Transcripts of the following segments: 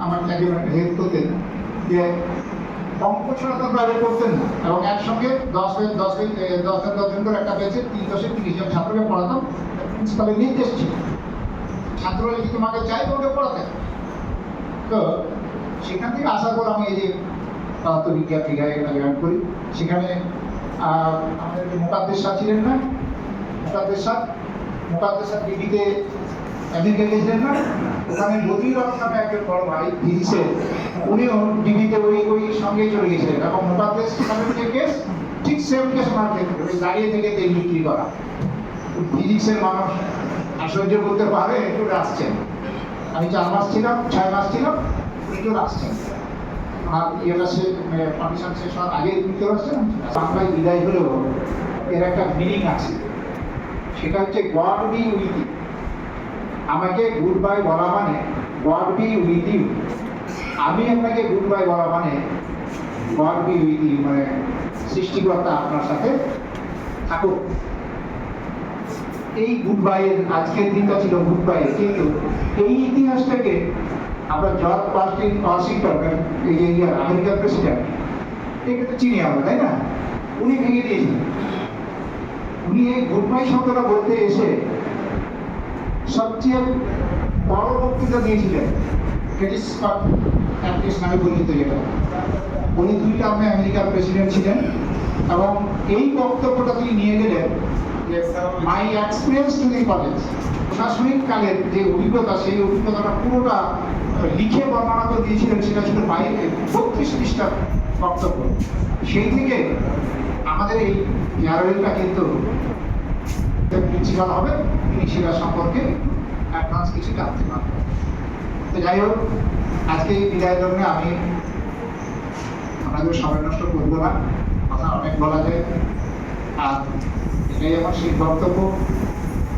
আমার একজন হেল্প করতেন যে অঙ্ক ছাড়া তো বাইরে করতেন না, এবং একসঙ্গে 10 জন করে একটা বেঁচে 30 জন ছাত্রকে পড়াতাম। প্রিন্সিপালের নির্দেশ ছিল, ছাত্ররা যদি তোমাকে চাই তোমাকে পড়াতে। তো সেখান থেকে আসার পর আমি এই যে পদার্থবিজ্ঞান এগুলো জয়েন করি। সেখানে আমাদের মোকাদ্দেস স্যার ছিলেন না, মোকাদ্দেস স্যার ডিগ্রিতে আমেরিকা গেছিলেন না, ওখানে লতিফ রহমান নামে একজন বড় ভাই ফিজিক্সের, উনিও ডিগ্রিতে ওই সঙ্গেই চলে গেছিলেন, এবং মোকাদ্দেস স্যারের যে কেস ঠিক সেম কেস ওনার ক্ষেত্রে, ওই দাঁড়িয়ে থেকে তেল বিক্রি করা। ফিজিক্সের মানুষ আশ্চর্য করতে পারে, একটু আসছেন। আমি 4 মাস ছিলাম, 6 মাস ছিলাম, একটু আসছেন। আর ইয়েটা পারমিশন শেষ হওয়ার আগে উঠতে পারছেন। বাংলায় বিদায় হলেও এর একটা মিনিং আছে, সেটা হচ্ছে গড বি উইথ ইউ। আমাকে গুড বাই বলা মানে গড বি উইথ ইউ, আমি আপনাকে গুড বাই বলা মানে গড বি উইথ ইউ, মানে সৃষ্টিকর্তা আপনার সাথে থাকুক। এই গুড বাইয়ের আজকের দিনটা ছিল গুড বাইয়ের, কিন্তু এই ইতিহাসটাকে আমরা জর্জ ওয়াশিংটন, এই যে আমেরিকার প্রেসিডেন্ট, একে তো চিনি আমরা, তাই না? উনি ভেঙে দিয়েছিলেন। উনি এই গুড বাই শব্দটা বলতে এসে সবচেয়ে বড় বক্তৃতা দিয়েছিলেন, গেটিসবার্গ অ্যাড্রেস নামে পরিচিত, যেটা উনি 2 টার্মে আমেরিকার প্রেসিডেন্ট ছিলেন। এবং এই বক্তব্যটা তিনি নিয়ে গেলেন যে মাই এক্সপিরিয়েন্স টু দি কলেজ, প্রশাসনিক কালের যে অভিজ্ঞতা, সেই অভিজ্ঞতাটা পুরোটা লিখে বর্ণনা করে দিয়েছিলেন। সেটা ছিল 32 পৃষ্ঠার বক্তব্য। সেই থেকে আমাদের এই ফেয়ারওয়েলটা কিন্তু প্রিন্সিপাল হবে, তিনি সেটা সম্পর্কে অ্যাডভান্স কিছু জানতে পারবেন। তো যাই হোক, আজকে এই বিদায় লগ্নে আমি আপনাদের সময় নষ্ট করবো না, কথা অনেক বলা যায়। আর এটাই আমার সেই বক্তব্য।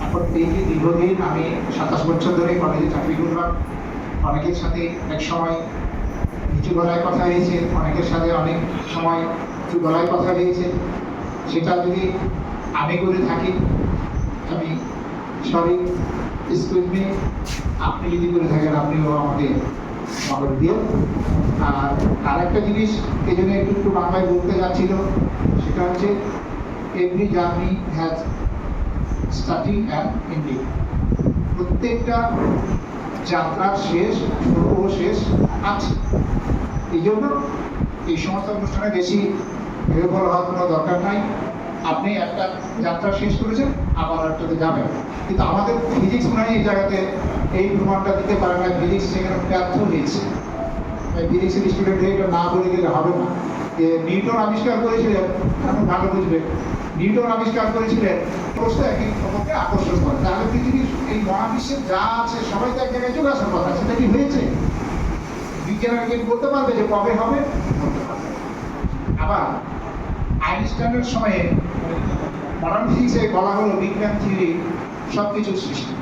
এখন এই যে দীর্ঘদিন আমি 27 বছর ধরে কলেজে চাকরি করলাম, অনেকের সাথে এক সময় নিচু গলায় কথা হয়েছে, অনেকের সাথে অনেক সময় উঁচু গলায় কথা হয়েছে। সেটা যদি আমি করে থাকি, আমি সরি, এক্সকিউজ মি। আপনি যদি করে থাকেন, আপনিও আমাকে খবর দিও। আর একটা জিনিস এই জন্য একটু বাংলায় বলতে যাচ্ছিল, সেটা হচ্ছে every journey has starting and ending. প্রত্যেকটা যাত্রার শেষ, শুরু ও শেষ আছে। এই জন্য এই সমস্ত অনুষ্ঠানে বেশি নির্ভর হওয়ার কোনো দরকার নাই। আপনি একটা যাত্রা শেষ করেছেন, আবার একটাতে যাবেন। কিন্তু আমাদের ফিজিক্স মানে এই জায়গাতে এই প্রমাণটা দিতে পারে না, ফিজিক্স সেখানে ব্যর্থ হয়েছে। ফিজিক্সের স্টুডেন্ট এটা না বলে গেলে হবে না। যে নিউটন আবিষ্কার করেছিলেন, এখন ভালো বুঝবে, নিউটন আবিষ্কার করেছিলেন প্রশ্ন একই খবরকে আকর্ষণ করে। তাহলে পৃথিবীর এই মহাবিশ্বের যা আছে সবাই তো এক জায়গায় চলে আসার কথা, সেটা কি হয়েছে? বিজ্ঞানীরা কি বলতে পারবে যে কবে হবে? বলতে পারবে। আবার আইনস্টাইনের সময়ে মডার্ন ফিজিক্সে বলা হলো বিগ ব্যাং থিওরি সবকিছু সৃষ্টি,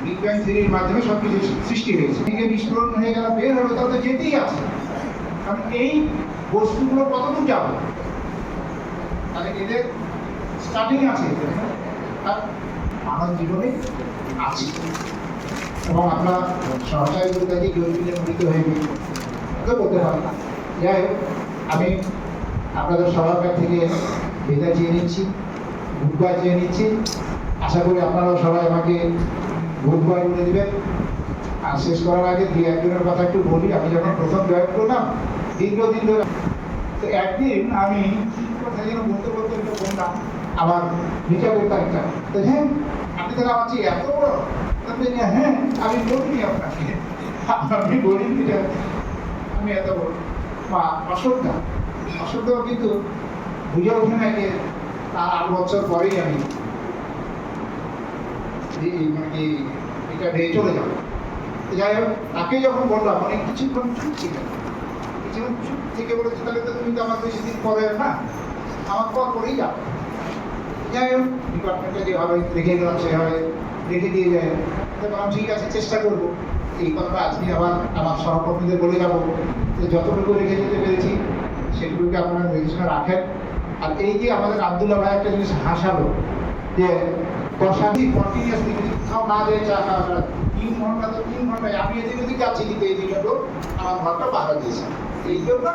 বিগ ব্যাং থিওরির মাধ্যমে সবকিছু সৃষ্টি হয়েছে। এদিকে বিস্ফোরণ হয়ে গেল, বের হলো, তাহলে যেতেই আছে। কারণ এই বস্তুগুলো কতদূর যাবে, তাহলে এদের স্টার্টিং আছে, আর মানব জীবনে আছে। এবং আমরা সরকারি বলতে গরিবিলে মৃত হয়ে গেছি বলতে পারি না। যাই হোক, আমি আপনাদের সবার কাছ থেকে বিদায় চেয়ে নিচ্ছি, গুড বাই চেয়ে নিচ্ছি। আশা করি আপনারাও সবাই আমাকে গুড বাই বলে দেবেন। আর শেষ করার আগে 2-1 কথা একটু বলি। আমি যখন প্রথম জয়েন করলাম, দীর্ঘদিন ধরে, তো একদিন আমি কথা যেন বলতে বললাম আমার বিচারের তারিখটা, তো হ্যাঁ আপনি তাহলে আমার চেয়ে এত বড়? হ্যাঁ, আমি বলিনি আপনাকে, আপনি বলিনি আমি এত বড়। অসুবিধা কিন্তু বুঝে ওঠে না যে তার 8 বছর পরেই আমি এটা ভেয়ে চলে যাবো। যাই হোক, তাকে যখন বললাম অনেক কিছুক্ষণ চুপ ছিলেন, কিছুক্ষণ চুপ থেকে বলেছে তাহলে তো তুমি তো আমার বেশি দিন পরে না, আমার পর করেই যাবো। যাই হোক, ডিপার্টমেন্টে যেভাবে রেখে গেলাম সেভাবে রেখে দিয়ে যায়। বললাম ঠিক আছে, চেষ্টা করবো। এই কথা আজকে আবার আমার সহকর্মীদের বলে যাবো যে যতটুকু রেখে যেতে পেরেছি সেগুলোকে আপনারা বিবেচনা রাখেন। আর এই যে আমাদের আব্দুল্লাহ ভাই একটা জিনিস হাসালো যে কন্টিনিউয়াসলি কোথাও না যেয়ে চা খাওয়া 3 ঘন্টা তো 3 ঘন্টায় আমি এদিক ওদিক যাচ্ছি, কিন্তু এই দিকে তো আমার ঘরটা পাহারা দিয়েছে। এই জন্য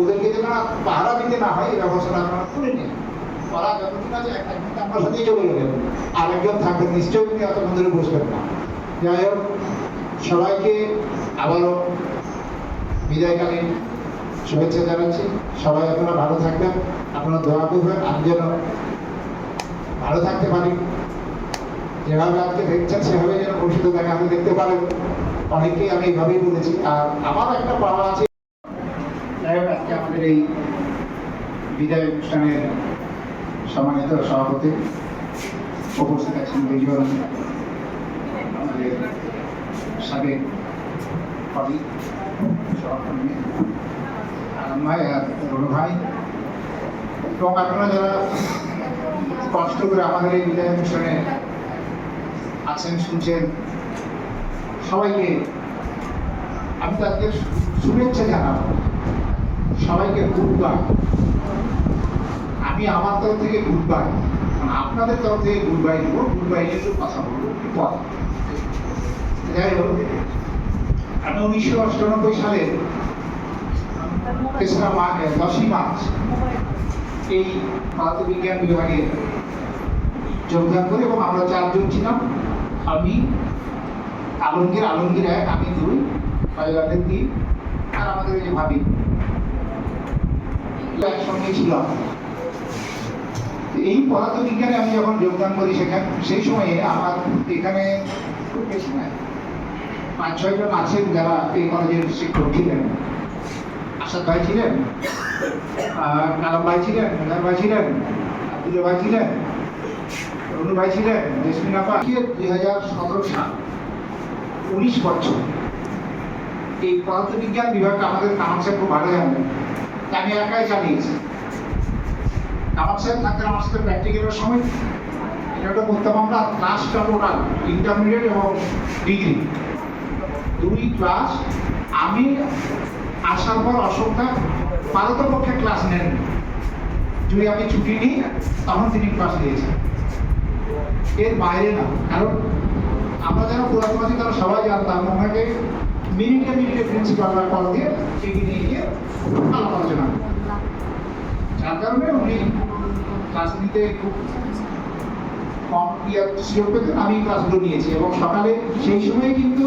ওদেরকে যেন পাহারা দিতে না হয় এই ব্যবস্থাটা আপনারা করে নিন। ওরা যতদিন আছে একদিন আমার সাথেই চলে গেলেন, আরেকজন থাকবেন, নিশ্চয়ই তিনি অতক্ষণ ধরে বসবেন না। যাই হোক, সবাইকে আবারও বিদায়কালীন শুভেচ্ছা জানাচ্ছি। সবাই আপনারা ভালো থাকবেন, আপনারা দোয়া করবেন আমি যেন ভালো থাকতে পারি। যেভাবে আজকে দেখছেন সেভাবে যেন ভবিষ্যতে তাকে আপনি দেখতে পারেন। অনেককেই আমি এইভাবেই বলেছি। আর আমার একটা পাওয়া আছে। যাই হোক, আজকে আমাদের এই বিদায় অনুষ্ঠানের সম্মানিত সভাপতি উপস্থিত আছেন দুজন আমাদের সাবেক কবি সহকর্মী আলম ভাই আর রনু ভাই, এবং আপনারা যারা কষ্ট করে আমাদের এই বিদায় অনুষ্ঠানে আছেন, শুনছেন, সবাইকে আমি তাদের শুভেচ্ছা জানাবো। সবাইকে গুড বাই। আমি আমার তরফ থেকে গুড বাই, আপনাদের তরফ থেকে গুড বাই দেবো। গুড বাই নিয়ে একটু কথা বলবো পর। যাই হোক, আমি 1998 সালের 10ই মার্চ এই পদার্থবিজ্ঞান বিভাগে যোগদান করি, এবং আমরা 4 জন ছিলাম। আমি, আলমগীর 1, আমি 2, পাইলটের 3, আর আমাদের যে ভাবি একসঙ্গে ছিলাম। এই পদার্থবিজ্ঞানে আমি যখন যোগদান করি সেই সময়ে আমার এখানে খুব বেশি না, 5-6 জন আছেন যারা এই কলেজের শিক্ষক ছিলেন। আসাদ ভাই ছিলেন, কালাম ভাই ছিলেন, মেধার ভাই ছিলেন, আব্দুল ভাই ছিলেন, রনু ভাই ছিলেন, জেসমিন আপা। 2017 সাল, 19 বছর এই পদার্থবিজ্ঞান বিভাগটা আমাদের কামাল সাহেব খুব ভালো জানেন। আমি একাই চালিয়েছি। কামাল সাহেব থাকতেন আমার সাথে প্র্যাকটিক্যালের সময়। এটা করতাম আমরা ক্লাসটা টোটাল ইন্টারমিডিয়েট এবং ডিগ্রি 2 ক্লাস। আমি আসার পর অশোকটা পারতপক্ষে ক্লাস নেন, যদি আমি ছুটি নিই তখন তিনি ক্লাস নিয়েছেন, এর বাইরে না। কারণ আমরা যারা পুরাতন আছি তারা সবাই জানতাম ওনাকে মিনিটে প্রিন্সিপালরা কল দিয়ে এগিয়ে নিয়ে গিয়ে আলাপ আলোচনা, যার কারণে উনি ক্লাস নিতে খুব কম সুযোগ পেতেন। আমি ক্লাসগুলো নিয়েছি, এবং সকালে সেই সময়ে কিন্তু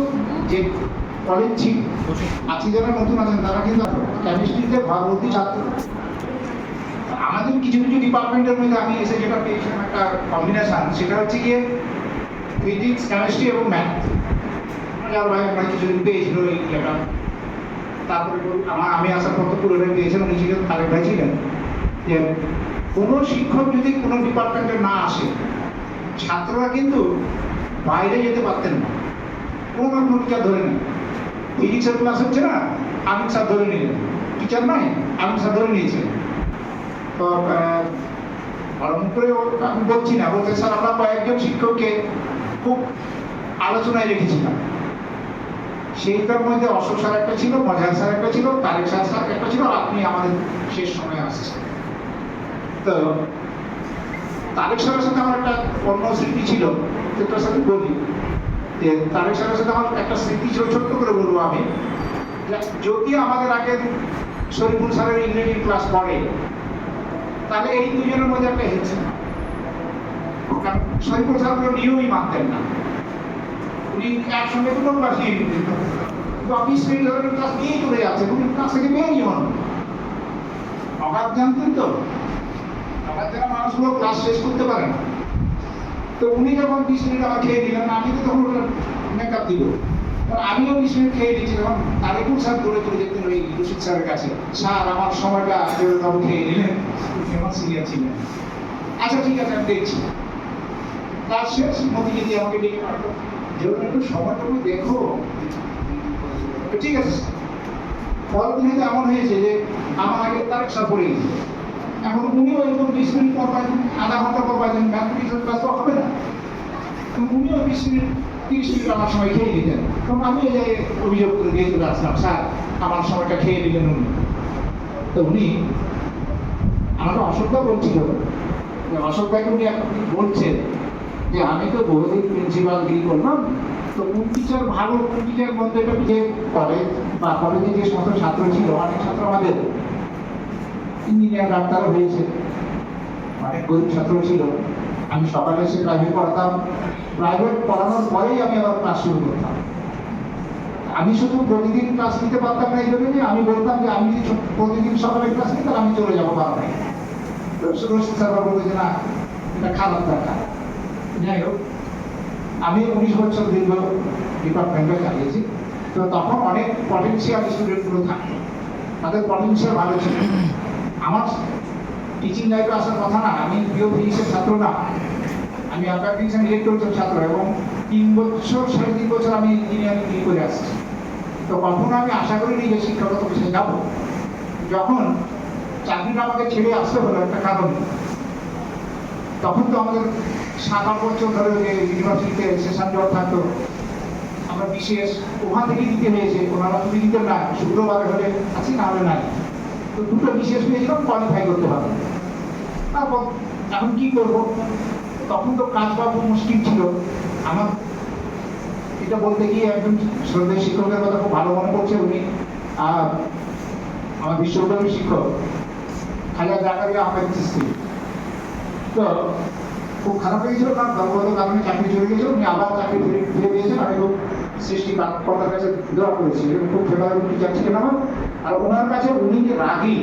যে কলেজ ছিল, আজকে যারা নতুন আছেন তারা কিন্তু কেমিস্ট্রিতে ভর্তি ছাত্র। আমাদের কিছু কিছু ডিপার্টমেন্টের মধ্যে আমি এসে যেটা পেয়েছিলাম একটা কম্বিনেশন, সেটা হচ্ছে গিয়ে ফিজিক্স, কেমিস্ট্রি এবং ম্যাথ। আমরা কিছুদিন পেয়েছিল এই লেখা। তারপরে আমি আসার পর তো পুরোটাই পেয়েছিলাম। উনি ছিলেন তারেক ভাই ছিলেন যে কোনো শিক্ষক যদি কোনো ডিপার্টমেন্টে না আসে, ছাত্ররা কিন্তু বাইরে যেতে পারতেন না। কোনো না কোনো টিচার ধরে নেন। ফিজিক্সের ক্লাস হচ্ছে না, আমিন স্যার ধরে নিলেন, টিচার নয় আমিন স্যার ধরে নিয়েছে। তো আরম্ভ করে আমি বলছি না, বলতে স্যার আমরা কয়েকজন শিক্ষককে খুব আলোচনায় রেখেছিলাম। সেইটার মধ্যে অশোক স্যার একটা ছিল, মজার স্যার একটা ছিল, তারেক স্যার একটা ছিল, আপনি আমাদের শেষ সময় আসছেন। তো তারেক স্যারের সাথে আমার একটা অন্য স্মৃতি ছিল, সেটার সাথে বলি যে তারেক স্যারের সাথে আমার একটা স্মৃতি ছিল, ছোট্ট করে বলবো আমি। যদি আমাদের আগে শরীফুল স্যারের ইংরেজি ক্লাস পড়ে, তাহলে এই দুজনের মধ্যে একটা হেলছে না। কারণ শরীফুল স্যার কোনো নিয়মই মানতেন না। উনি একসঙ্গে কোনো ক্লাস নিয়ে নিতেন, 20 মিনিট ধরে ক্লাস নিয়েই চলে যাচ্ছে, উনি ক্লাস থেকে বেরিয়ে হন। অগাধ জানতেন তো, অগাধ যারা মানুষগুলো ক্লাস শেষ করতে পারে না। তো উনি যখন 20 মিনিট আমার খেয়ে দিলেন, আমি তো তখন ওটা মেকআপ দিব। আমিও 20 মিনিট খেয়ে দিচ্ছি, তখন তারেকুল স্যার দৌড়ে চলে যেতেন ওই রশিদ স্যারের কাছে, স্যার আমার সময়টা বাবু খেয়ে নিলেন, আমার সিনিয়র ছিলেন। আচ্ছা ঠিক আছে, আমি দেখছি। ক্লাস শেষ, মতিকে দিয়ে আমাকে ডেকে পাঠাবো, যেমন একটু সময়টুকু দেখো। ঠিক আছে স্যার। পরের দিনে এমন হয়েছে যে আমার আগে তারেক স্যার পড়ে গেছে। এখন উনিও এরকম 20 মিনিট পর পাইছেন, আধা ঘন্টা পর পাইছেন, ম্যাথমেটিক্সের ক্লাস তো হবে না। উনিও 20 মিনিট 30 মিনিট আমার সময় খেয়ে নিতেন। তখন আমি এই জায়গায় অভিযোগ করে দিয়ে চলে আসলাম, স্যার আমার সময়টা খেয়ে নিলেন উনি। তো উনি আমাকে অশোকদা বলছিল, অশোক ভাইকে উনি বলছেন যে আমি তো বহুদিন প্রিন্সিপাল গিরি করলাম, তো কোন টিচার ভালো কোন টিচার মন্দ এটা যে কলেজ বা কলেজে যে সমস্ত ছাত্র ছিল, অনেক ছাত্র আমাদের ইঞ্জিনিয়ার ডাক্তার হয়েছে, অনেক গরিব ছাত্র ছিল। আমি সকালে এসে প্রাইভেট পড়াতাম, প্রাইভেট পড়ানোর পরেই আমি আবার ক্লাস শুরু করতাম। আমি শুধু প্রতিদিন ক্লাস নিতে পারতাম না এই জন্য যে আমি বলতাম যে আমি যদি প্রতিদিন সকালে ক্লাস নিই তাহলে আমি চলে যাবো বারোটায়। রশিদ স্যার বলবে যে না, এটা খারাপ দেখা। যাই হোক, আমি 19 বছর দীর্ঘ ডিপার্টমেন্টে চালিয়েছি। তো তখন অনেক পটেন্সিয়াল স্টুডেন্টগুলো থাকতো, তাদের পটেন্সিয়াল ভালো ছিল। আমার টিচিং লাইফে আসার কথা না, আমি বিও ফিজিক্সের ছাত্র না, আমি অ্যাকাউন্টিংস অ্যান্ড ইলেকট্রনিক্সের ছাত্র, এবং 3 বছর 3.5 বছর আমি ইঞ্জিনিয়ারিং করে আসছি। তো কখনো আমি আশা করিনি যে শিক্ষাগত পেশায় যাবো। যখন চাকরিটা আমাকে ছেড়ে আসতে হলো একটা কারণ, তখন তো আমাদের 7-8 বছর ধরে যে ইউনিভার্সিটিতে সেশন জব থাকতো, আমরা বিশেষ ওখান থেকে দিতে হয়েছে, ওনারা ছুটি দিতেন না, শুক্রবারে হলে আছি না হলে নাই। তো দুটো বিশেষ পেয়েছিলাম, কোয়ালিফাই করতে হবে। তারপর এখন কি করব, তখন তো কাজ পাবো মুশকিল ছিল। আমার এটা বলতে গিয়ে একজন শ্রদ্ধেয় শিক্ষকের কথা খুব ভালো মনে পড়ছে, উনি আমার বিশ্ববিদ্যালয়ের শিক্ষক খাজা জাকারিয়া আহমেদ চিশতি। তো খুব খারাপ হয়েছিল, কারণ দলগত কারণে চাকরি চলে গেছিল, উনি আবার চাকরি ফিরে পেয়েছেন। আমি খুব সৃষ্টিকর্তার কাছে দোয়া করেছি, খুব ফেভারেবল টিচার ছিলেন আমার। আর ওনার কাছে উনি যে রাগী,